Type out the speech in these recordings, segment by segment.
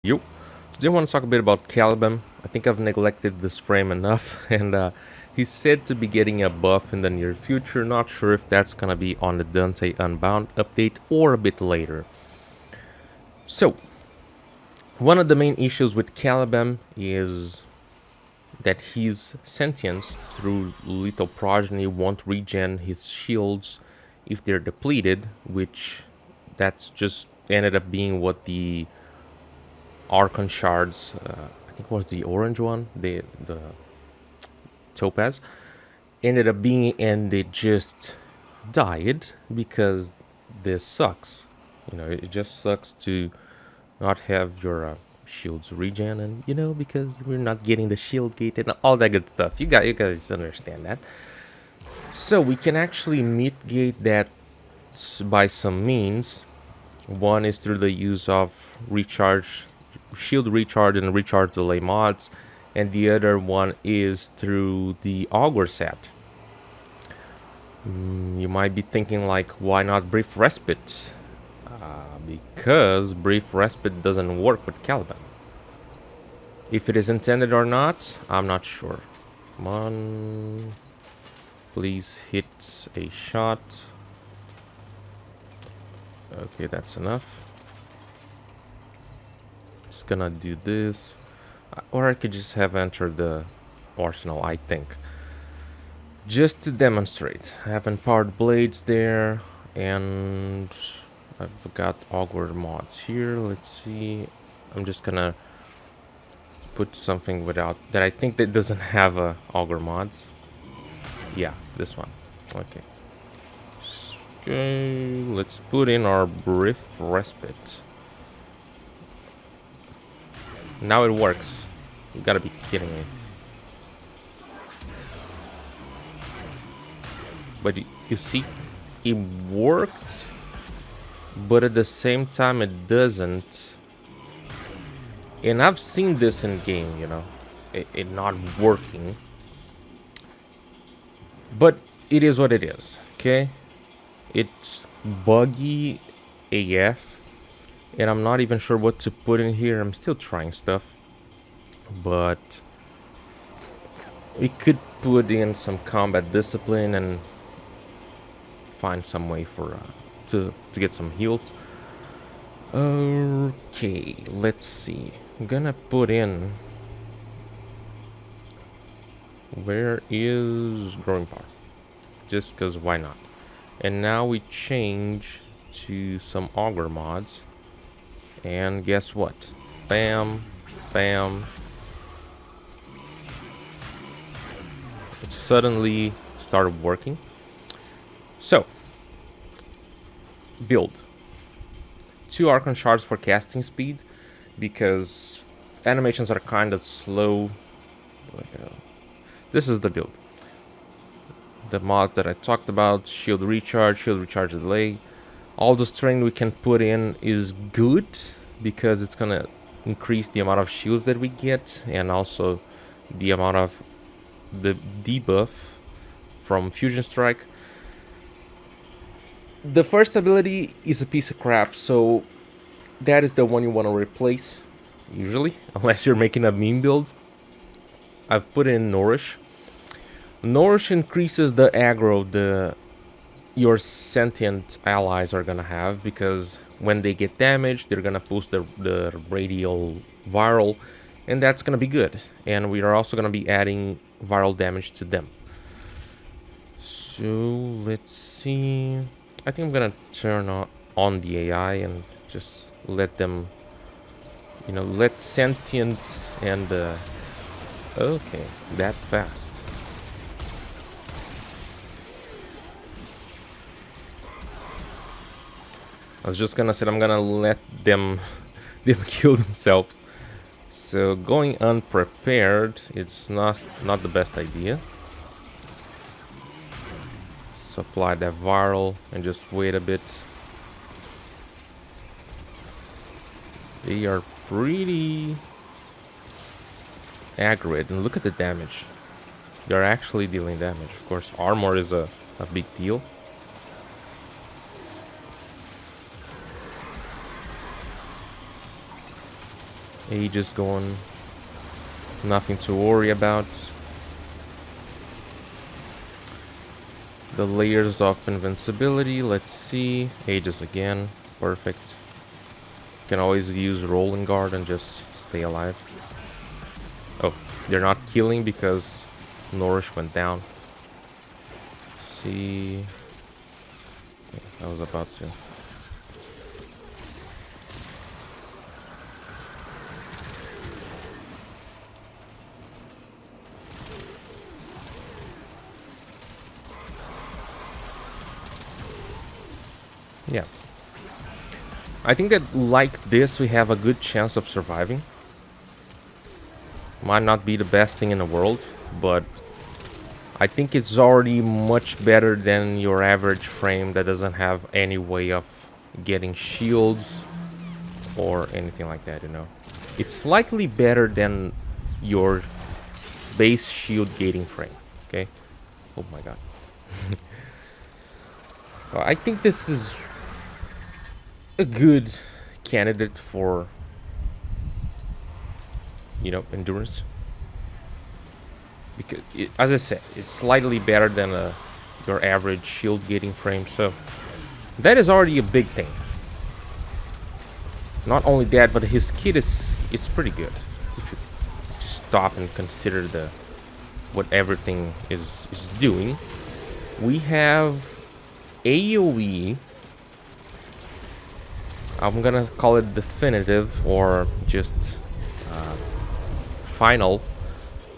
You. Today I want to talk a bit about Caliban. I think I've neglected this frame enough, and he's said to be getting a buff in the near future. Not sure if that's gonna be on the Dante Unbound update or a bit later. So, one of the main issues with Caliban is that his sentience through Lethal Progeny won't regen his shields if they're depleted, which that's just ended up being what the Archon shards, I think it was the orange one, the topaz, ended up being, and they just died because this sucks. It just sucks to not have your shields regen, and because we're not getting the shield gate and all that good stuff. You guys understand that. So we can actually mitigate that by some means. One is through the use of recharge, shield recharge, and recharge delay mods, and the other one is through the augur set. You might be thinking, like, why not brief respite? Because brief respite doesn't work with Caliban. If it is intended or not, I'm not sure. Come on, please hit a shot. Okay, that's enough. Just gonna do this, or I could just have entered the arsenal, I think, just to demonstrate. I have empowered blades there, and I've got augur mods here. Let's see. I'm just gonna put something without that. I think that doesn't have a augur mods. Yeah, this one. Okay. Okay, let's put in our brief respite. Now it works. You gotta be kidding me. But you see, it worked, but at the same time it doesn't. And I've seen this in game, it not working. But it is what it is, okay? It's buggy AF, and I'm not even sure what to put in here. I'm still trying stuff, but we could put in some combat discipline and find some way for to get some heals. Okay, let's see. I'm gonna put in, where is growing power? Just because why not? And now we change to some augur mods, and guess what? Bam, bam. It suddenly started working. So, build 2 Archon shards for casting speed, because animations are kind of slow. This is the build. The mods that I talked about: shield recharge delay. All the strength we can put in is good, because it's gonna increase the amount of shields that we get, and also the amount of the debuff from Fusion Strike. The first ability is a piece of crap, so that is the one you want to replace, usually, unless you're making a meme build. I've put in Nourish. Nourish increases the aggro your sentient allies are gonna have, because when they get damaged, they're gonna boost the radial viral, and that's gonna be good. And we are also gonna be adding viral damage to them. So let's see. I think I'm gonna turn on the AI and just let them, let sentient and okay, that fast. I was just gonna say I'm gonna let them kill themselves. So going unprepared, it's not the best idea. Apply that viral and just wait a bit. They are pretty aggroed, and look at the damage. They're actually dealing damage. Of course, armor is a big deal. Aegis going. Nothing to worry about. The layers of invincibility, let's see. Aegis again. Perfect. Can always use rolling guard and just stay alive. Oh, they're not killing because Nourish went down. Let's see. Okay, I was about to. Yeah. I think that like this we have a good chance of surviving. Might not be the best thing in the world, but I think it's already much better than your average frame that doesn't have any way of getting shields or anything like that, you know. It's slightly better than your base shield gating frame, okay? Oh my god. I think this is a good candidate for, you know, endurance. Because, as I said, it's slightly better than your average shield gating frame, so that is already a big thing. Not only that, but his kit it's pretty good. If you just stop and consider what everything is doing. We have AoE. I'm gonna call it definitive or just final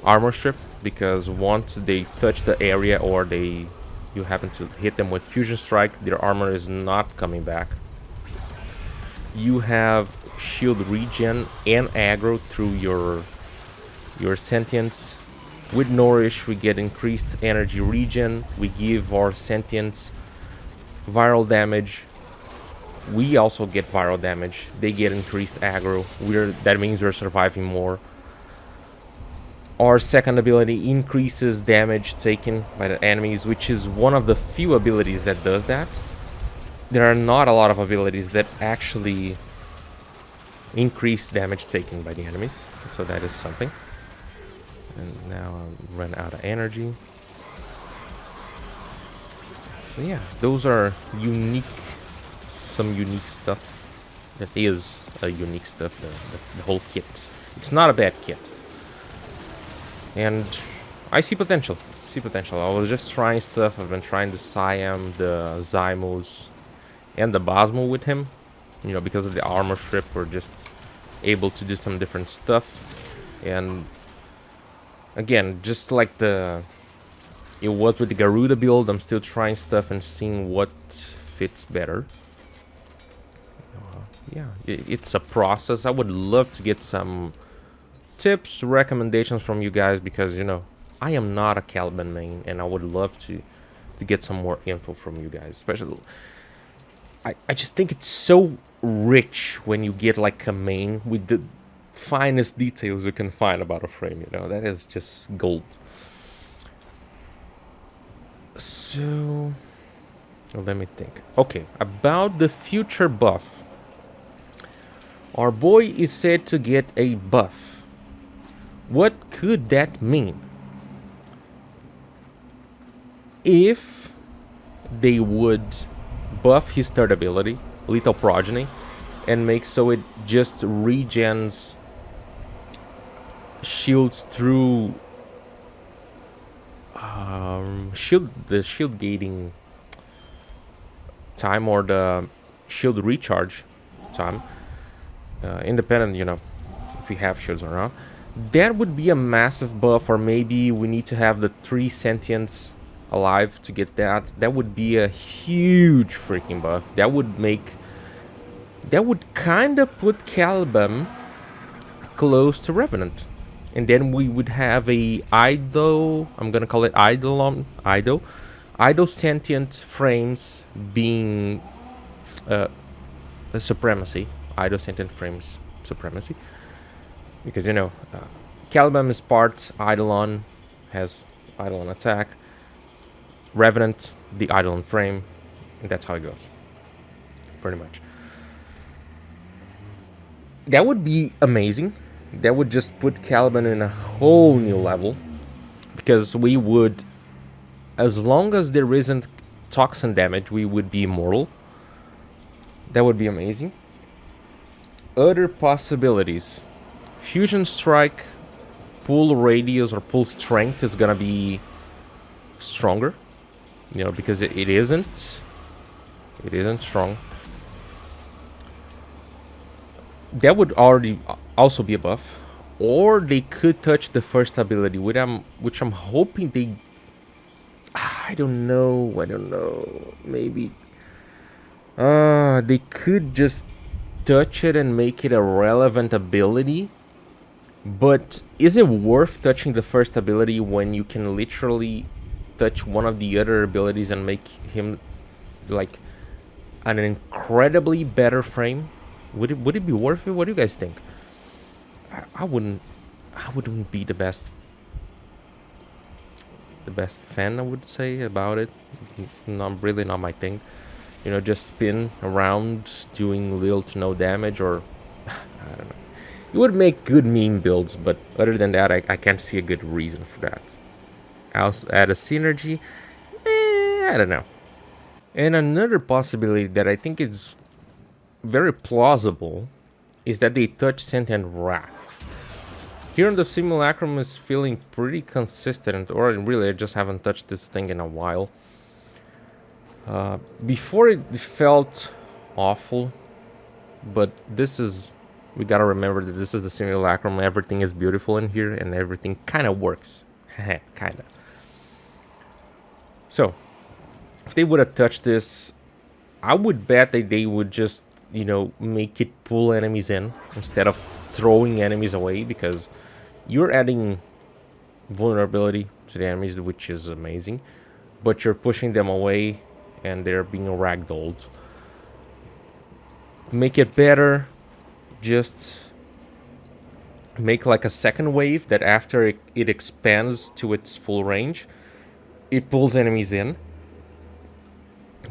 armor strip, because once they touch the area or you happen to hit them with fusion strike, their armor is not coming back. You have shield regen and aggro through your sentience. With Nourish we get increased energy regen. We give our sentience viral damage. We also get viral damage. They get increased aggro. That means we're surviving more. Our second ability increases damage taken by the enemies, which is one of the few abilities that does that. There are not a lot of abilities that actually increase damage taken by the enemies, so that is something. And now I run out of energy. So yeah, those are some unique stuff. That is a unique stuff, the whole kit. It's not a bad kit. And I see potential. I was just trying stuff. I've been trying the Siam, the Zymos, and the Bosmo with him. You know, because of the armor strip, we're just able to do some different stuff. And again, just like it was with the Garuda build, I'm still trying stuff and seeing what fits better. Yeah, it's a process. I would love to get some tips, recommendations from you guys, because, you know, I am not a Caliban main, and I would love to get some more info from you guys. Especially, I just think it's so rich when you get like a main with the finest details you can find about a frame, you know. That is just gold. So let me think. Okay, about the future buff. Our boy is said to get a buff. What could that mean? If they would buff his third ability, Lethal Progeny, and make so it just regens shields through the shield gating time, or the shield recharge time, independent, you know, if we have shields or not, that would be a massive buff. Or maybe we need to have the 3 sentients alive to get that. That would be a huge freaking buff. That would kind of put Caliban close to Revenant. And then we would have a Ido, I'm gonna call it Ido sentient frames being a supremacy. Ido sentient frames supremacy. Because, you know, Caliban is part Eidolon, has Eidolon attack. Revenant, the Eidolon frame, and that's how it goes. Pretty much. That would be amazing. That would just put Caliban in a whole new level. Because we would, as long as there isn't toxin damage, we would be immortal. That would be amazing. Other possibilities. Fusion Strike, pull radius or pull strength is gonna be stronger. You know, because it isn't. It isn't strong. That would already also be a buff. Or they could touch the first ability, which I'm hoping they... I don't know. Maybe... they could just touch it and make it a relevant ability. But is it worth touching the first ability when you can literally touch one of the other abilities and make him like an incredibly better frame? Would it be worth it? What do you guys think? I wouldn't be the best fan, I would say, about it. Really not my thing. You know, just spin around doing little to no damage, or I don't know. It would make good meme builds, but other than that, I can't see a good reason for that. I also add a synergy. I don't know. And another possibility that I think is very plausible is that they touch Sentient Wrath. Here in the Simulacrum is feeling pretty consistent, or really I just haven't touched this thing in a while. Before it felt awful, but this is... We gotta remember that this is the Simulacrum, everything is beautiful in here, and everything kinda works. Kinda. So, if they would have touched this, I would bet that they would just, you know, make it pull enemies in instead of throwing enemies away, because you're adding vulnerability to the enemies, which is amazing, but you're pushing them away and they're being ragdolled. Make it better. Just make like a second wave that after it expands to its full range, it pulls enemies in.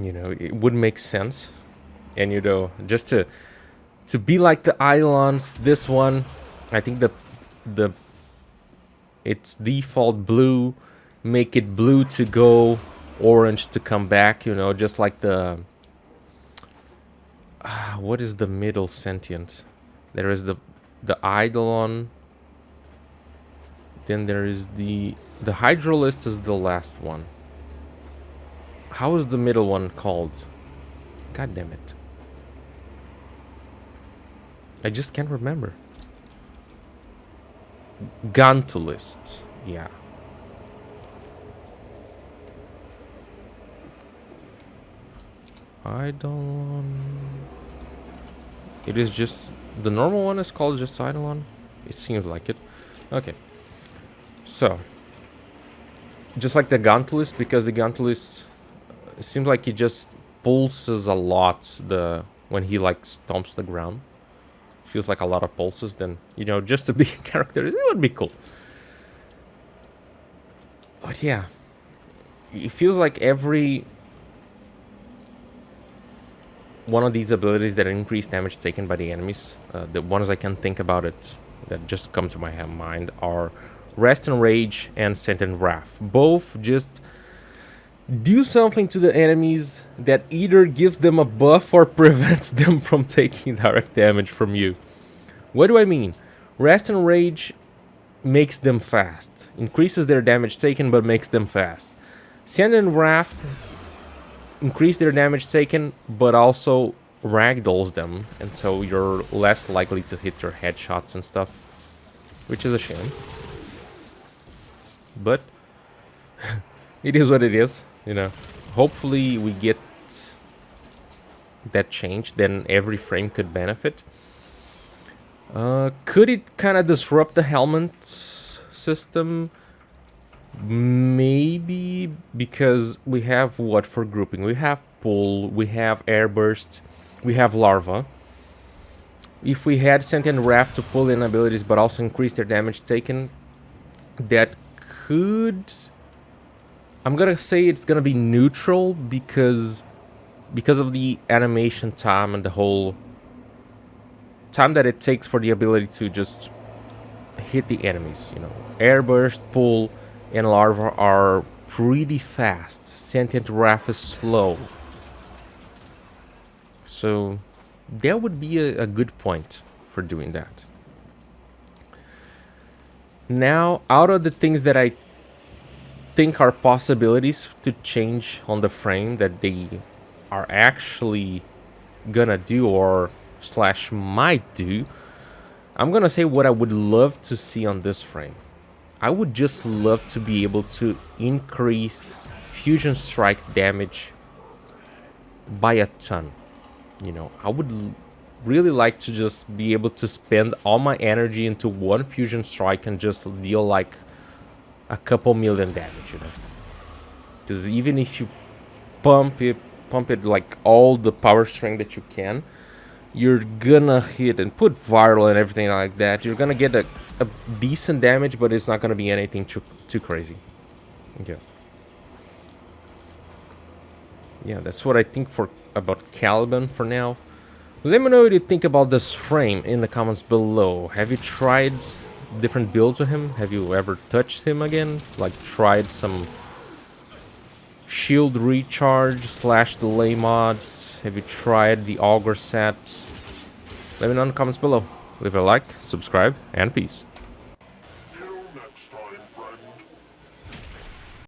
You know, it would make sense. And you know, just to be like the Eidolons, this one, I think the its default blue, make it blue to go, orange to come back, you know, just like the what is the middle sentient? There is the Eidolon. Then there is the Hydralist is the last one. How is the middle one called? God damn it. I just can't remember. Gantulist. Yeah. Eidolon. It is just... The normal one is called just Eidolon? It seems like it. Okay. So. Just like the Gantulist, because the Gantulist... It seems like he just pulses a lot when he like stomps the ground. Feels like a lot of pulses. Then, you know, just to be a character, it would be cool. But yeah. It feels like every... one of these abilities that increase damage taken by the enemies, the ones I can think about it that just come to my mind are Rest and Rage and Sentient Wrath. Both just do something to the enemies that either gives them a buff or prevents them from taking direct damage from you. What do I mean? Rest and Rage makes them fast, increases their damage taken but makes them fast. Sentient Wrath increase their damage taken, but also ragdolls them, and so you're less likely to hit your headshots and stuff, which is a shame. But it is what it is, you know. Hopefully we get that change, then every frame could benefit. Could it kind of disrupt the Helminth system? Maybe, because we have what for grouping? We have pull, we have airburst, we have larva. If we had Sentient Wrath to pull in abilities but also increase their damage taken, that could... I'm gonna say it's gonna be neutral because of the animation time and the whole time that it takes for the ability to just hit the enemies. You know, air burst, pull, and larva are pretty fast. Sentient wrath is slow. So that would be a good point for doing that. Now, out of the things that I think are possibilities to change on the frame that they are actually gonna do or slash might do, I'm gonna say what I would love to see on this frame. I would just love to be able to increase fusion strike damage by a ton. You know, I would really like to just be able to spend all my energy into one fusion strike and just deal like a couple million damage, you know. Because even if you pump it like all the power strength that you can, you're gonna hit and put viral and everything like that. You're gonna get a decent damage, but it's not gonna be anything too crazy. Okay. Yeah, that's what I think about Caliban for now. Let me know what you think about this frame in the comments below. Have you tried different builds with him? Have you ever touched him again? Like tried some shield recharge / delay mods? Have you tried the auger set? Let me know in the comments below. Leave a like, subscribe, and peace.